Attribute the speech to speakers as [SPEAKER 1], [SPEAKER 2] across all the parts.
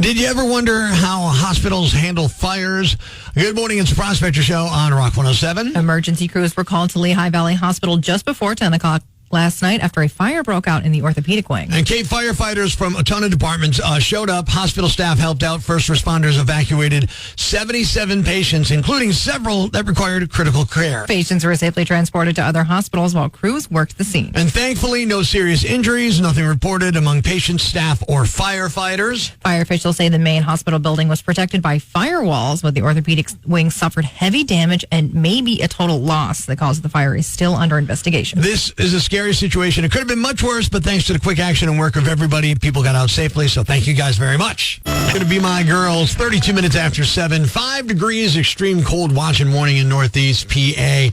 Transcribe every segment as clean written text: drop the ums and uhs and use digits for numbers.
[SPEAKER 1] Did you ever wonder how hospitals handle fires? Good morning, it's the Prospector Show on Rock 107.
[SPEAKER 2] Emergency crews were called to Lehigh Valley Hospital just before 10 o'clock last night after a fire broke out in the orthopedic wing.
[SPEAKER 1] And Cape firefighters from a ton of departments showed up. Hospital staff helped out. First responders evacuated 77 patients, including several that required critical care.
[SPEAKER 2] Patients were safely transported to other hospitals while crews worked the scene.
[SPEAKER 1] And thankfully, no serious injuries, nothing reported among patients, staff, or firefighters.
[SPEAKER 2] Fire officials say the main hospital building was protected by firewalls, but the orthopedic wing suffered heavy damage and maybe a total loss. The cause of the fire is still under investigation.
[SPEAKER 1] This is a scary situation. It could have been much worse, but thanks to the quick action and work of everybody, people got out safely, so thank you guys very much. Going to be my girls, 32 minutes after 7, 5 degrees, extreme cold watch and warning in Northeast PA.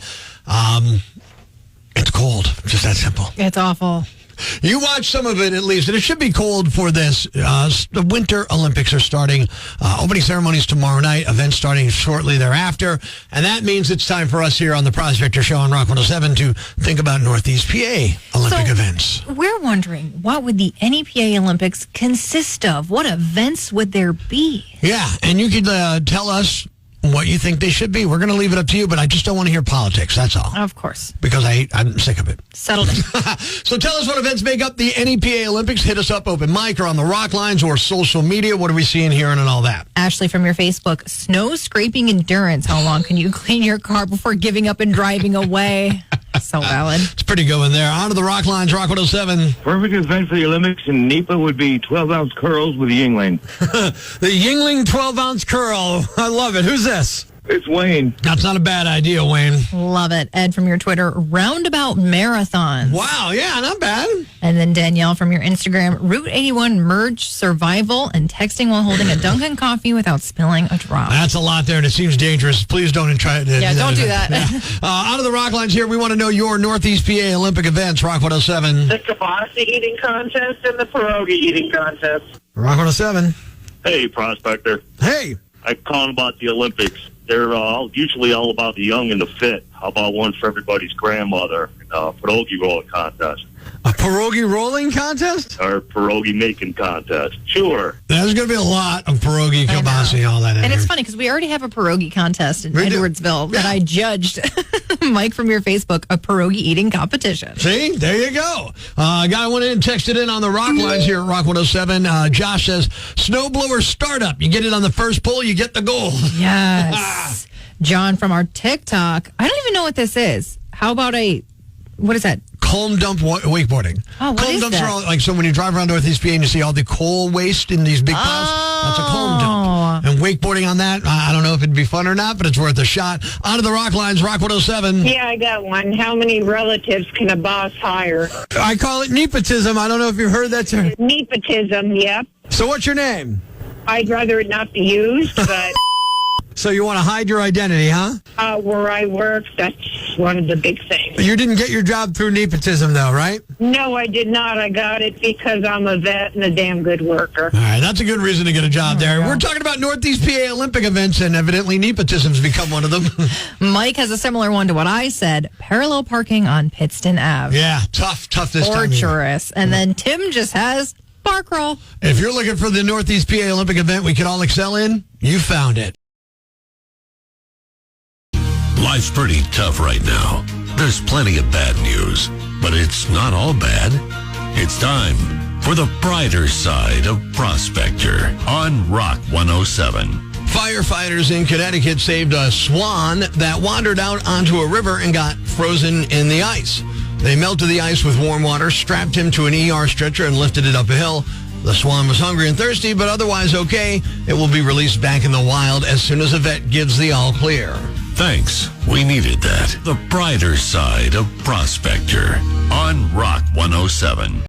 [SPEAKER 1] It's cold, just that simple.
[SPEAKER 2] It's awful.
[SPEAKER 1] You watch some of it at least, and it should be cold for this. The Winter Olympics are starting. Opening ceremonies tomorrow night, events starting shortly thereafter. And that means it's time for us here on the Prospector Show on Rock 107 to think about Northeast PA Olympic events.
[SPEAKER 2] We're wondering, what would the NEPA Olympics consist of? What events would there be?
[SPEAKER 1] Yeah, and you could tell us what you think they should be. We're going to leave it up to you, but I just don't want to hear politics, that's all.
[SPEAKER 2] Of course.
[SPEAKER 1] Because I'm sick of it.
[SPEAKER 2] Settled in.
[SPEAKER 1] So tell us what events make up the NEPA Olympics. Hit us up, open mic, or on the rock lines, or social media. What are we seeing, hearing, and all that?
[SPEAKER 2] Ashley from your Facebook, snow scraping endurance. How long can you clean your car before giving up and driving away? So valid.
[SPEAKER 1] It's pretty good one there. On to the rock lines, Rock 107.
[SPEAKER 3] Perfect event for the Olympics in NEPA would be 12-ounce curls with a Yingling.
[SPEAKER 1] The Yingling 12-ounce curl. I love it. Who's this?
[SPEAKER 3] It's Wayne.
[SPEAKER 1] That's not a bad idea, Wayne.
[SPEAKER 2] Love it. Ed from your Twitter, roundabout marathon.
[SPEAKER 1] Wow, yeah, not bad.
[SPEAKER 2] And then Danielle from your Instagram, Route 81 merge survival and texting while holding a Dunkin' coffee without spilling a drop.
[SPEAKER 1] That's a lot there, and it seems dangerous. Please don't try it.
[SPEAKER 2] Yeah, don't do that.
[SPEAKER 1] Yeah. On to the rock lines here. We want to know your Northeast PA Olympic events. Rock 107.
[SPEAKER 4] The kielbasa eating contest and the pierogi eating contest.
[SPEAKER 1] Rock 107.
[SPEAKER 5] Hey, Prospector.
[SPEAKER 1] Hey.
[SPEAKER 5] I call about the Olympics. They're usually all about the young and the fit. How about one for everybody's grandmother? Pierogi rolling contest.
[SPEAKER 1] A pierogi rolling contest?
[SPEAKER 5] Or pierogi making contest. Sure.
[SPEAKER 1] There's going to be a lot of pierogi, kielbasa, all that.
[SPEAKER 2] And it's funny because we already have a pierogi contest in Edwardsville that I judged. Mike from your Facebook, a pierogi eating competition.
[SPEAKER 1] See? There you go. A guy went in and texted in on the rock lines here at Rock 107. Josh says, snowblower startup. You get it on the first pull, you get the gold.
[SPEAKER 2] Yes. John from our TikTok. I don't even know what this is. How about what is that?
[SPEAKER 1] Culm dump wakeboarding.
[SPEAKER 2] Oh, what
[SPEAKER 1] culm
[SPEAKER 2] is
[SPEAKER 1] dumps
[SPEAKER 2] that?
[SPEAKER 1] are all, like, so when you drive around Northeast PA and you see all the coal waste in these big piles, that's a culm dump. And wakeboarding on that, I don't know if it'd be fun or not, but it's worth a shot. On to the rock lines, Rock 107.
[SPEAKER 4] Yeah, I got one. How many relatives can a boss hire?
[SPEAKER 1] I call it nepotism. I don't know if you've heard that term.
[SPEAKER 4] Nepotism, yep.
[SPEAKER 1] So what's your name?
[SPEAKER 4] I'd rather it not be used, but
[SPEAKER 1] So you want to hide your identity, huh?
[SPEAKER 4] where I work, that's one of the big things.
[SPEAKER 1] You didn't get your job through nepotism, though, right?
[SPEAKER 4] No, I did not. I got it because I'm a vet and a damn good worker.
[SPEAKER 1] All right, that's a good reason to get a job there. We're talking about Northeast PA Olympic events, and evidently nepotism's become one of them.
[SPEAKER 2] Mike has a similar one to what I said. Parallel parking on Pittston Ave.
[SPEAKER 1] Yeah, tough this time.
[SPEAKER 2] Torturous. And then Tim just has bar crawl.
[SPEAKER 1] If you're looking for the Northeast PA Olympic event we can all excel in, you found it.
[SPEAKER 6] Life's pretty tough right now. There's plenty of bad news, but it's not all bad. It's time for the brighter side of Prospector on Rock 107.
[SPEAKER 1] Firefighters in Connecticut saved a swan that wandered out onto a river and got frozen in the ice. They melted the ice with warm water, strapped him to an ER stretcher, and lifted it up a hill. The swan was hungry and thirsty, but otherwise okay. It will be released back in the wild as soon as a vet gives the all clear.
[SPEAKER 6] Thanks. We needed that. The brighter side of Prospector on Rock 107.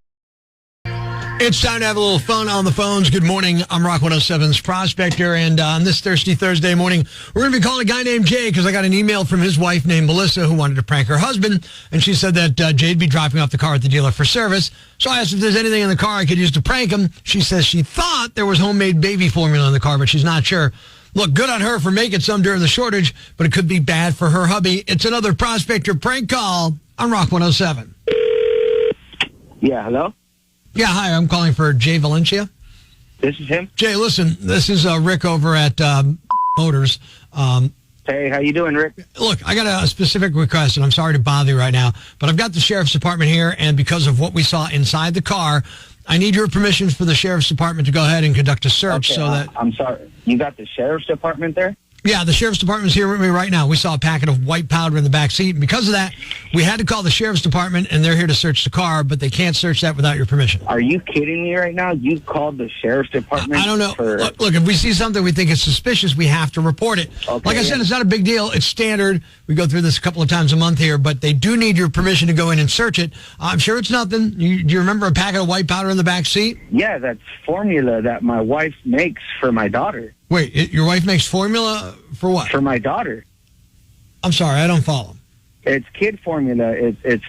[SPEAKER 1] It's time to have a little fun on the phones. Good morning. I'm Rock 107's Prospector, and on this Thirsty Thursday morning, we're going to be calling a guy named Jay because I got an email from his wife named Melissa who wanted to prank her husband, and she said that Jay'd be dropping off the car at the dealer for service. So I asked if there's anything in the car I could use to prank him. She says she thought there was homemade baby formula in the car, but she's not sure. Look, good on her for making some during the shortage, but it could be bad for her hubby. It's another Prospector prank call on Rock 107.
[SPEAKER 3] Yeah, hello?
[SPEAKER 1] Yeah, hi, I'm calling for Jay Valencia.
[SPEAKER 3] This is him.
[SPEAKER 1] Jay, listen, this is Rick over at Motors.
[SPEAKER 3] Hey, how you doing, Rick?
[SPEAKER 1] Look, I got a specific request, and I'm sorry to bother you right now, but I've got the sheriff's department here, and because of what we saw inside the car, I need your permission for the sheriff's department to go ahead and conduct a search.
[SPEAKER 3] Okay, I'm sorry. You got the sheriff's department there?
[SPEAKER 1] Yeah, the sheriff's department's here with me right now. We saw a packet of white powder in the back seat, and because of that, we had to call the sheriff's department, and they're here to search the car, but they can't search that without your permission.
[SPEAKER 3] Are you kidding me right now? You called the sheriff's department?
[SPEAKER 1] I don't know. Look, if we see something we think is suspicious, we have to report it.
[SPEAKER 3] Okay,
[SPEAKER 1] like I said, it's not a big deal. It's standard. We go through this a couple of times a month here, but they do need your permission to go in and search it. I'm sure it's nothing. Do you remember a packet of white powder in the back seat?
[SPEAKER 3] Yeah, that's formula that my wife makes for my daughter.
[SPEAKER 1] Wait, your wife makes formula for what?
[SPEAKER 3] For my daughter.
[SPEAKER 1] I'm sorry, I don't follow.
[SPEAKER 3] It's kid formula. It's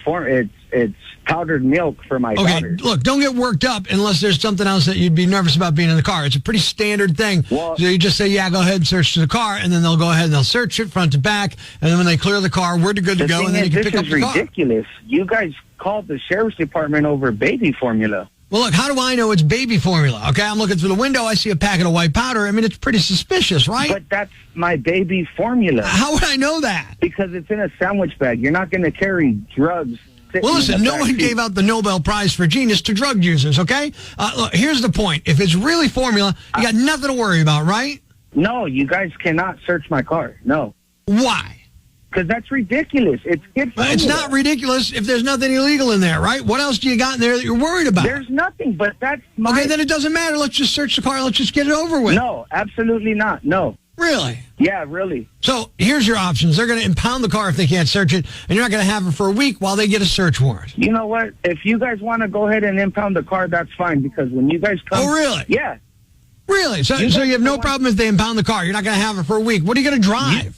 [SPEAKER 3] powdered milk for my daughter.
[SPEAKER 1] Okay, look, don't get worked up unless there's something else that you'd be nervous about being in the car. It's a pretty standard thing.
[SPEAKER 3] Well,
[SPEAKER 1] so you just say, yeah, go ahead and search the car, and then they'll go ahead and they'll search it front to back, and then when they clear the car, we're good to go, and then you can pick up the car.
[SPEAKER 3] This is ridiculous. You guys called the sheriff's department over baby formula.
[SPEAKER 1] Well, look, how do I know it's baby formula? Okay, I'm looking through the window. I see a packet of white powder. I mean, it's pretty suspicious, right?
[SPEAKER 3] But that's my baby formula.
[SPEAKER 1] How would I know that?
[SPEAKER 3] Because it's in a sandwich bag. You're not going to carry drugs.
[SPEAKER 1] Well, listen, no one gave out the Nobel Prize for genius to drug users, okay? Look, here's the point. If it's really formula, you got nothing to worry about, right?
[SPEAKER 3] No, you guys cannot search my car. No.
[SPEAKER 1] Why?
[SPEAKER 3] Because that's ridiculous. It's kid formula.
[SPEAKER 1] It's not ridiculous if there's nothing illegal in there, right? What else do you got in there that you're worried about?
[SPEAKER 3] There's nothing, but that's my...
[SPEAKER 1] Okay, then it doesn't matter. Let's just search the car and let's just get it over with.
[SPEAKER 3] No, absolutely not. No.
[SPEAKER 1] Really?
[SPEAKER 3] Yeah, really.
[SPEAKER 1] So here's your options. They're going to impound the car if they can't search it, and you're not going to have it for a week while they get a search warrant.
[SPEAKER 3] You know what? If you guys want to go ahead and impound the car, that's fine, because when you guys come...
[SPEAKER 1] Oh, really?
[SPEAKER 3] Yeah.
[SPEAKER 1] Really? So you have no problem if they impound the car. You're not going to have it for a week. What are you going to drive?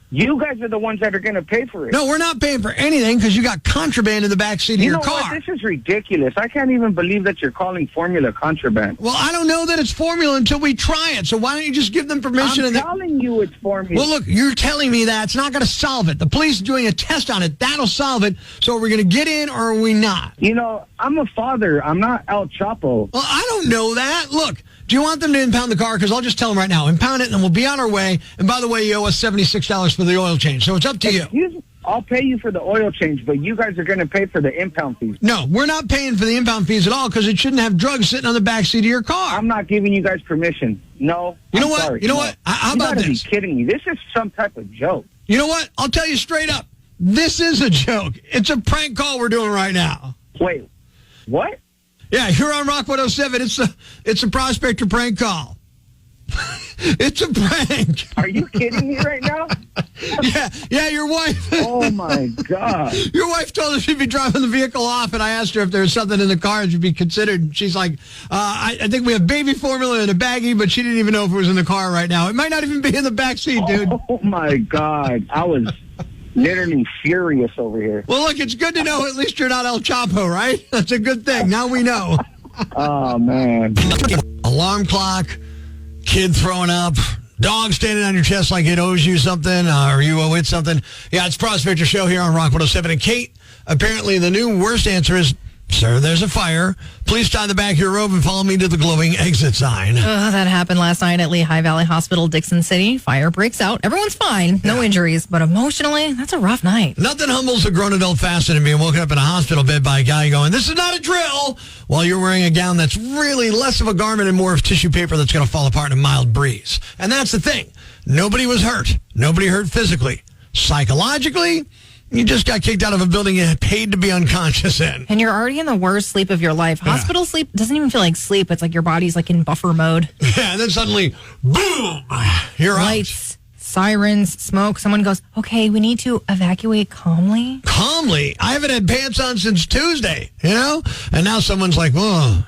[SPEAKER 3] You guys are the ones that are going to pay for it.
[SPEAKER 1] No, we're not paying for anything because you got contraband in the backseat of your car.
[SPEAKER 3] You know what? This is ridiculous. I can't even believe that you're calling formula contraband.
[SPEAKER 1] Well, I don't know that it's formula until we try it. So why don't you just give them permission?
[SPEAKER 3] I'm telling you it's formula.
[SPEAKER 1] Well, look, you're telling me that. It's not going to solve it. The police are doing a test on it. That'll solve it. So are we going to get in or are we not?
[SPEAKER 3] You know, I'm a father. I'm not El Chapo.
[SPEAKER 1] Well, I don't know that. Look. Do you want them to impound the car? Because I'll just tell them right now, impound it, and then we'll be on our way. And by the way, you owe us $76 for the oil change. So it's up to you.
[SPEAKER 3] I'll pay you for the oil change, but you guys are going to pay for the impound fees.
[SPEAKER 1] No, we're not paying for the impound fees at all because it shouldn't have drugs sitting on the back seat of your car.
[SPEAKER 3] I'm not giving you guys permission. No.
[SPEAKER 1] You know what?
[SPEAKER 3] Sorry.
[SPEAKER 1] You know what? How about this?
[SPEAKER 3] You gotta be kidding me. This is some type of joke.
[SPEAKER 1] You know what? I'll tell you straight up. This is a joke. It's a prank call we're doing right now.
[SPEAKER 3] Wait, what?
[SPEAKER 1] Yeah, you're on Rock 107. It's a Prospector prank call. It's a prank.
[SPEAKER 3] Are you kidding me right now?
[SPEAKER 1] Yeah, your wife.
[SPEAKER 3] Oh, my God.
[SPEAKER 1] Your wife told us she'd be driving the vehicle off, and I asked her if there was something in the car that should be considered. And she's like, I think we have baby formula in a baggie, but she didn't even know if it was in the car right now. It might not even be in the back seat, dude.
[SPEAKER 3] Oh, my God. I was literally furious over here.
[SPEAKER 1] Well, look, it's good to know at least you're not El Chapo, right? That's a good thing. Now we know.
[SPEAKER 3] Oh, man.
[SPEAKER 1] Alarm clock, kid throwing up, dog standing on your chest like it owes you something or you owe it something. Yeah, it's Prospector Show here on Rock 107. And Kate, apparently the new worst answer is, sir, there's a fire. Please tie the back of your robe and follow me to the glowing exit sign.
[SPEAKER 2] That happened last night at Lehigh Valley Hospital, Dixon City. Fire breaks out. Everyone's fine. No injuries. But emotionally, that's a rough night.
[SPEAKER 1] Nothing humbles a grown adult faster than being woken up in a hospital bed by a guy going, this is not a drill, while you're wearing a gown that's really less of a garment and more of tissue paper that's going to fall apart in a mild breeze. And that's the thing. Nobody was hurt. Nobody hurt physically. Psychologically, you just got kicked out of a building you paid to be unconscious in.
[SPEAKER 2] And you're already in the worst sleep of your life. Hospital sleep doesn't even feel like sleep. It's like your body's like in buffer mode.
[SPEAKER 1] Yeah, and then suddenly, boom, you're
[SPEAKER 2] Lights, sirens, smoke. Someone goes, okay, we need to evacuate calmly.
[SPEAKER 1] Calmly? I haven't had pants on since Tuesday, you know? And now someone's like, whoa.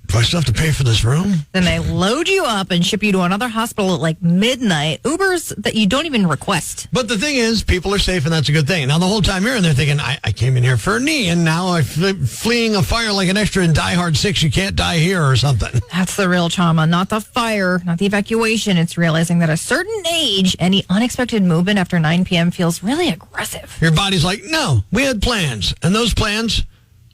[SPEAKER 1] Do I still have to pay for this room?
[SPEAKER 2] Then they load you up and ship you to another hospital at like midnight. Ubers that you don't even request.
[SPEAKER 1] But the thing is, people are safe, and that's a good thing. Now, the whole time you're in there thinking, I came in here for a knee, and now I'm fleeing a fire like an extra in Die Hard 6. You can't die here or something.
[SPEAKER 2] That's the real trauma, not the fire, not the evacuation. It's realizing that at a certain age, any unexpected movement after 9 p.m. feels really aggressive.
[SPEAKER 1] Your body's like, no, we had plans, and those plans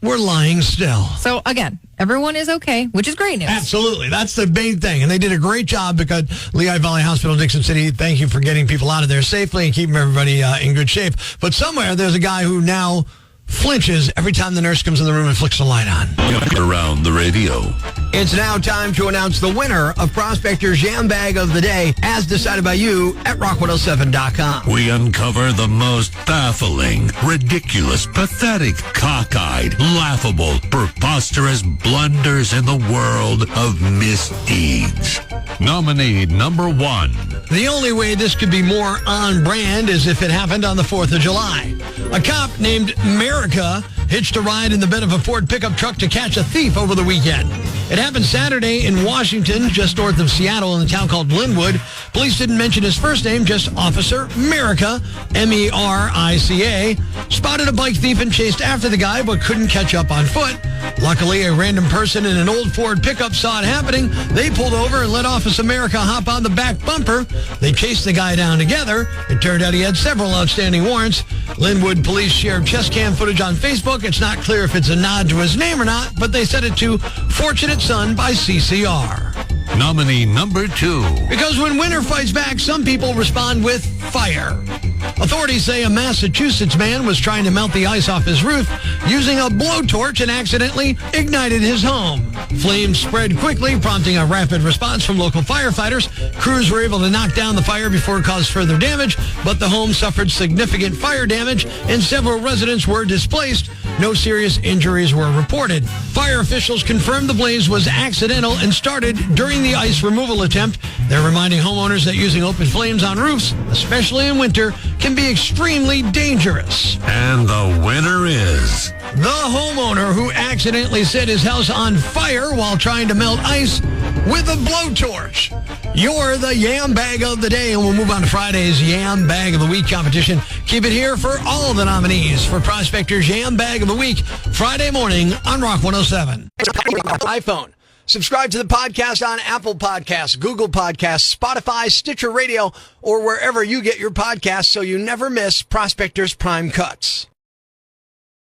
[SPEAKER 1] were lying still.
[SPEAKER 2] So, again, everyone is okay, which is great news.
[SPEAKER 1] Absolutely. That's the main thing. And they did a great job because Lehigh Valley Hospital, Dixon City, thank you for getting people out of there safely and keeping everybody in good shape. But somewhere there's a guy who now flinches every time the nurse comes in the room and flicks the light on.
[SPEAKER 6] Around the radio.
[SPEAKER 1] It's now time to announce the winner of Prospector's Jam Bag of the Day, as decided by you at rock107.com.
[SPEAKER 6] We uncover the most baffling, ridiculous, pathetic, cockeyed, laughable, preposterous blunders in the world of misdeeds. Nominee number 1.
[SPEAKER 1] The only way this could be more on brand is if it happened on the 4th of July. A cop named America hitched a ride in the bed of a Ford pickup truck to catch a thief over the weekend. It happened Saturday in Washington, just north of Seattle, in a town called Linwood. Police didn't mention his first name, just Officer Merica, M-E-R-I-C-A, spotted a bike thief and chased after the guy, but couldn't catch up on foot. Luckily, a random person in an old Ford pickup saw it happening. They pulled over and let Officer Merica hop on the back bumper. They chased the guy down together. It turned out he had several outstanding warrants. Linwood police shared chest cam footage on Facebook. It's not clear if it's a nod to his name or not, but they set it to Fortunate Son by CCR.
[SPEAKER 6] Nominee number 2.
[SPEAKER 1] Because when winter fights back, some people respond with fire. Authorities say a Massachusetts man was trying to melt the ice off his roof using a blowtorch and accidentally ignited his home. Flames spread quickly, prompting a rapid response from local firefighters. Crews were able to knock down the fire before it caused further damage, but the home suffered significant fire damage and several residents were displaced. No serious injuries were reported. Fire officials confirmed the blaze was accidental and started during the ice removal attempt. They're reminding homeowners that using open flames on roofs, especially in winter, can be extremely dangerous.
[SPEAKER 6] And the winner is
[SPEAKER 1] the homeowner who accidentally set his house on fire while trying to melt ice with a blowtorch. You're the Yam Bag of the Day, and we'll move on to Friday's Yam Bag of the Week competition. Keep it here for all the nominees for Prospector's Yam Bag of the Week, Friday morning on Rock 107. iPhone. Subscribe to the podcast on Apple Podcasts, Google Podcasts, Spotify, Stitcher Radio, or wherever you get your podcasts so you never miss Prospector's Prime Cuts.